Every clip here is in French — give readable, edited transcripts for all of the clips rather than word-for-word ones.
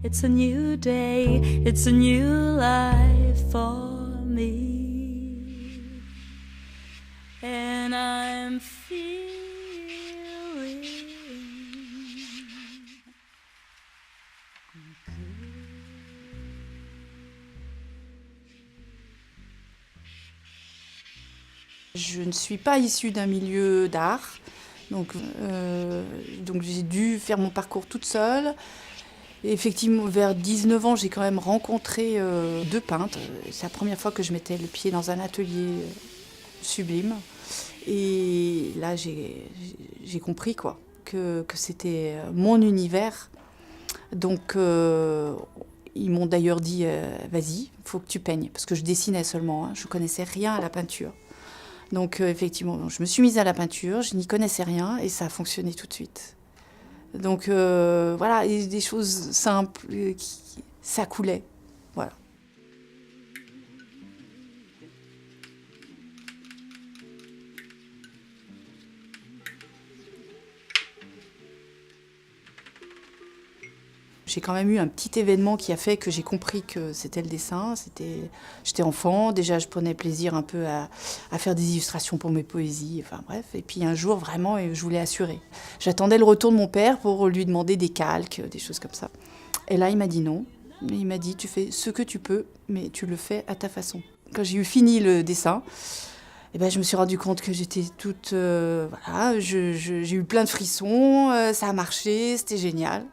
It's a new day, it's a new life for me. And I'm feeling Je ne suis pas issue d'un milieu d'art, donc j'ai dû faire mon parcours toute seule. Et effectivement, vers 19 ans, j'ai quand même rencontré deux peintres. C'est la première fois que je mettais le pied dans un atelier sublime. Et là, j'ai compris que c'était mon univers. Donc, ils m'ont d'ailleurs dit vas-y, il faut que tu peignes. Parce que je dessinais seulement, hein, je ne connaissais rien à la peinture. Donc effectivement, je me suis mise à la peinture, je n'y connaissais rien et ça a fonctionné tout de suite. Donc voilà, et des choses simples, ça coulait. Voilà. J'ai quand même eu un petit événement qui a fait que j'ai compris que c'était le dessin. J'étais enfant, déjà je prenais plaisir un peu à faire des illustrations pour mes poésies, enfin bref. Et puis un jour, vraiment, je voulais assurer. J'attendais le retour de mon père pour lui demander des calques, des choses comme ça. Et là, il m'a dit non. Il m'a dit, tu fais ce que tu peux, mais tu le fais à ta façon. Quand j'ai eu fini le dessin, je me suis rendu compte que j'étais toute... voilà, j'ai eu plein de frissons, ça a marché, c'était génial.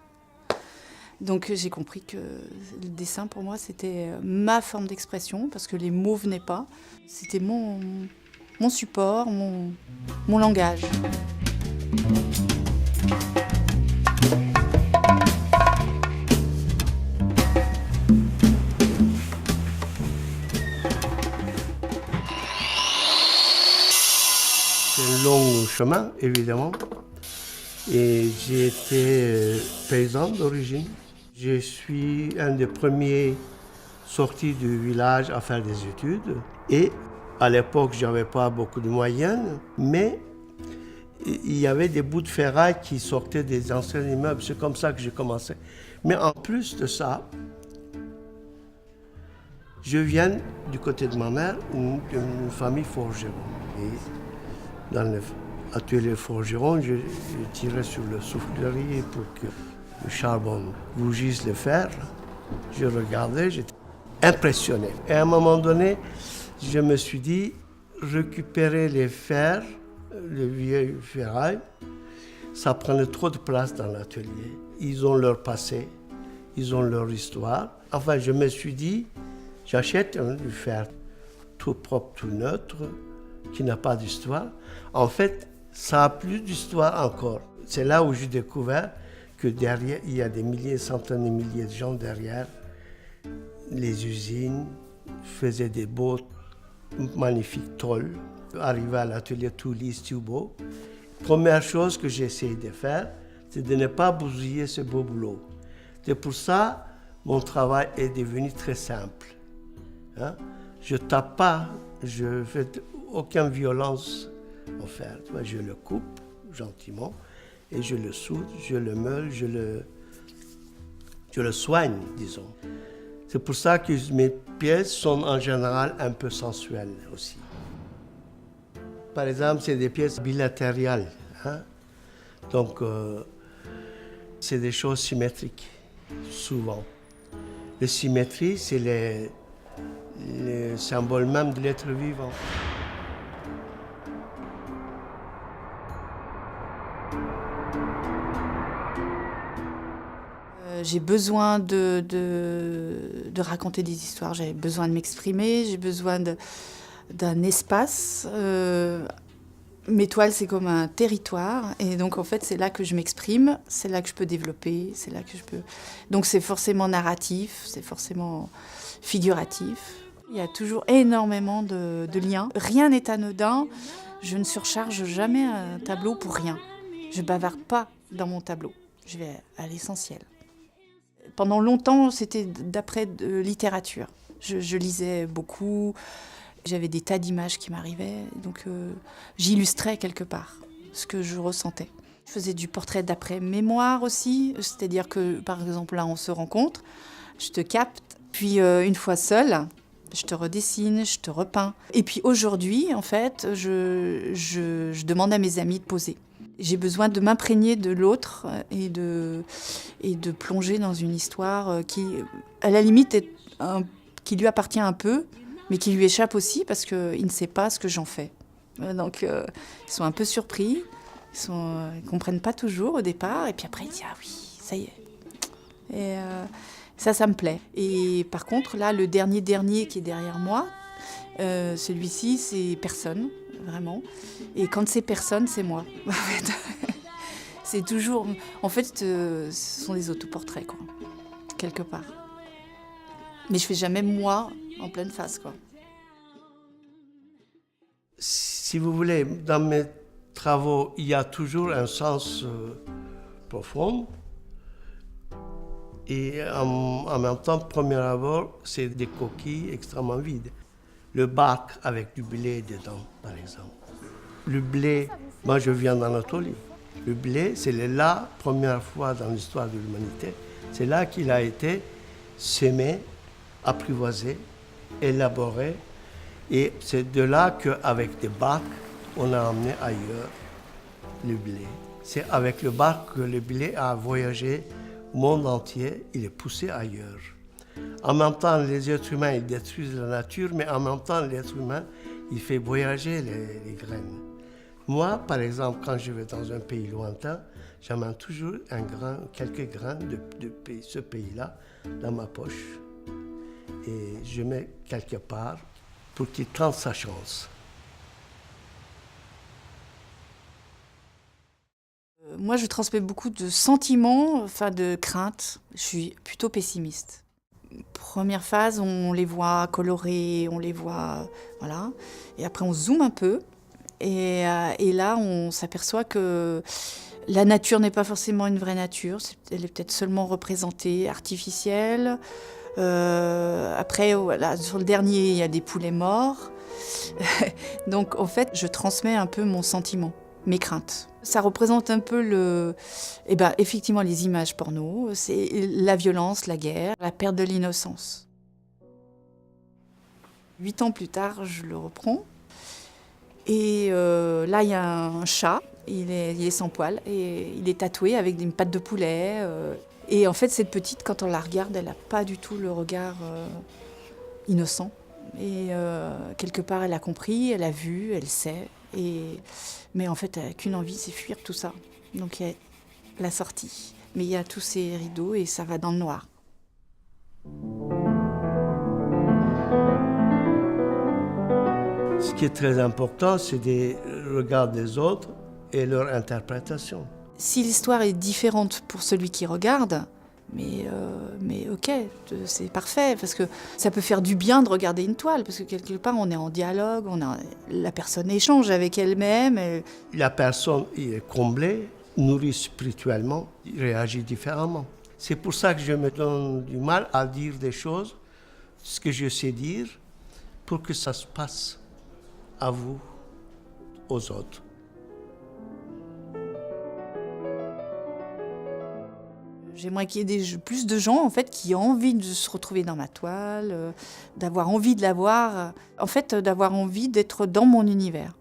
Donc j'ai compris que le dessin pour moi c'était ma forme d'expression parce que les mots venaient pas. C'était mon support, mon langage. C'est un long chemin évidemment et j'ai été paysan d'origine. Je suis un des premiers sortis du village à faire des études. Et à l'époque, je n'avais pas beaucoup de moyens, mais il y avait des bouts de ferraille qui sortaient des anciens immeubles. C'est comme ça que j'ai commencé. Mais en plus de ça, je viens du côté de ma mère, d'une famille forgeron. Et dans l'atelier forgeron, je tirais sur le soufflerie pour que le charbon rougisse le fer. Je regardais, j'étais impressionné. Et à un moment donné, je me suis dit, récupérer les fers, les vieilles ferrailles, ça prenait trop de place dans l'atelier. Ils ont leur passé, ils ont leur histoire. Enfin, je me suis dit, j'achète du fer tout propre, tout neutre, qui n'a pas d'histoire. En fait, ça a plus d'histoire encore. C'est là où j'ai découvert que derrière, il y a des milliers, centaines de milliers de gens derrière. Les usines faisaient des beaux, magnifiques tôles. Arrivé à l'atelier tout lisse, tout beau. Première chose que j'ai essayé de faire, c'est de ne pas bousiller ce beau boulot. C'est pour ça que mon travail est devenu très simple. Hein? Je ne tape pas, je ne fais aucune violence au fer. Je le coupe gentiment. Et je le soude, je le meule, je le soigne, disons. C'est pour ça que mes pièces sont en général un peu sensuelles aussi. Par exemple, c'est des pièces bilatérales. Hein? Donc, c'est des choses symétriques, souvent. La symétrie, c'est le symbole même de l'être vivant. J'ai besoin de raconter des histoires, j'ai besoin de m'exprimer, j'ai besoin d'un espace. Mes toiles, c'est comme un territoire. Et donc, en fait, c'est là que je m'exprime, c'est là que je peux développer, c'est là que je peux... Donc, c'est forcément narratif, c'est forcément figuratif. Il y a toujours énormément de liens. Rien n'est anodin. Je ne surcharge jamais un tableau pour rien. Je bavarde pas dans mon tableau. Je vais à l'essentiel. Pendant longtemps, c'était d'après de littérature. Je lisais beaucoup, j'avais des tas d'images qui m'arrivaient, donc j'illustrais quelque part ce que je ressentais. Je faisais du portrait d'après-mémoire aussi, c'est-à-dire que, par exemple, là, on se rencontre, je te capte, puis une fois seule, je te redessine, je te repeins. Et puis aujourd'hui, en fait, je demande à mes amis de poser. J'ai besoin de m'imprégner de l'autre et de plonger dans une histoire qui, à la limite, qui lui appartient un peu, mais qui lui échappe aussi parce qu'il ne sait pas ce que j'en fais. Donc, ils sont un peu surpris, ils ne comprennent pas toujours au départ, et puis après, ils disent « Ah oui, ça y est ». Et ça me plaît. Et par contre, là, le dernier qui est derrière moi, celui-ci, c'est personne, vraiment. Et quand c'est personne, c'est moi. En fait, c'est toujours... En fait, ce sont des autoportraits, quoi, quelque part. Mais je fais jamais moi en pleine face, quoi. Si vous voulez, dans mes travaux, il y a toujours un sens profond. Et en même temps, premier abord, c'est des coquilles extrêmement vides. Le bac avec du blé dedans, par exemple. Le blé, moi je viens d'Anatolie. Le blé, c'est la première fois dans l'histoire de l'humanité. C'est là qu'il a été semé, apprivoisé, élaboré. Et c'est de là qu'avec des bacs, on a emmené ailleurs le blé. C'est avec le bac que le blé a voyagé au monde entier, il est poussé ailleurs. En même temps, les êtres humains, ils détruisent la nature, mais en même temps, l'être humain, il fait voyager les graines. Moi, par exemple, quand je vais dans un pays lointain, j'amène toujours quelques grains de ce pays-là dans ma poche et je mets quelque part pour qu'il tente sa chance. Moi, je transmets beaucoup de sentiments, enfin de craintes. Je suis plutôt pessimiste. Première phase, on les voit colorés, on les voit... Voilà. Et après, on zoome un peu. Et là, on s'aperçoit que la nature n'est pas forcément une vraie nature. Elle est peut-être seulement représentée, artificielle. Après, voilà, sur le dernier, il y a des poulets morts. Donc, en fait, je transmets un peu mon sentiment, mes craintes. Ça représente un peu effectivement, les images porno. C'est la violence, la guerre, la perte de l'innocence. 8 ans plus tard, je le reprends. Et là, il y a un chat. Il est sans poil et il est tatoué avec une patte de poulet. Et en fait, cette petite, quand on la regarde, elle n'a pas du tout le regard innocent. Et quelque part, elle a compris, elle a vu, elle sait. Mais en fait, elle n'a qu'une envie, c'est fuir tout ça. Donc, il y a la sortie. Mais il y a tous ces rideaux et ça va dans le noir. Ce qui est très important, c'est des regards des autres et leur interprétation. Si l'histoire est différente pour celui qui regarde, mais ok, c'est parfait, parce que ça peut faire du bien de regarder une toile, parce que quelque part on est en dialogue, la personne échange avec elle-même. La personne est comblée, nourrie spirituellement, réagit différemment. C'est pour ça que je me donne du mal à dire des choses, ce que je sais dire, pour que ça se passe à vous, aux autres. J'aimerais qu'il y ait plus de gens en fait, qui ont envie de se retrouver dans ma toile, d'avoir envie de la voir, en fait, d'avoir envie d'être dans mon univers.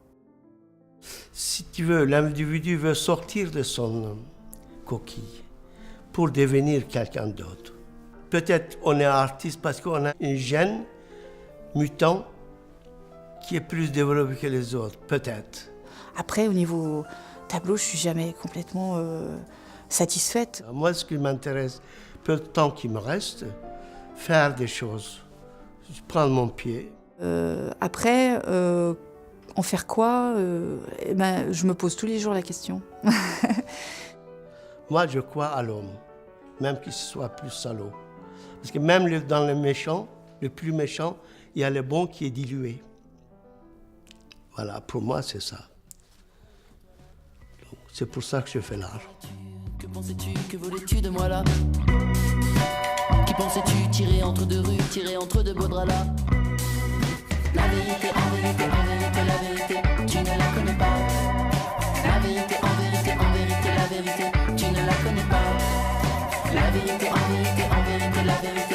Si tu veux, l'individu veut sortir de son coquille pour devenir quelqu'un d'autre. Peut-être on est artiste parce qu'on a un gène mutant qui est plus développé que les autres, peut-être. Après, au niveau tableau, je ne suis jamais complètement satisfaite. Moi, ce qui m'intéresse, peu de temps qu'il me reste, faire des choses, prendre mon pied. Après, en faire quoi je me pose tous les jours la question. Moi, je crois à l'homme, même qu'il soit plus salaud. Parce que même dans le méchant, le plus méchant, il y a le bon qui est dilué. Voilà, pour moi, c'est ça. Donc, c'est pour ça que je fais l'art. Que pensais-tu, que voulais-tu de moi là? Qui pensais-tu tirer entre deux rues, tirer entre deux beaux draps là? La vérité, en vérité, en vérité, la vérité, tu ne la connais pas. La vérité, en vérité, la la vérité.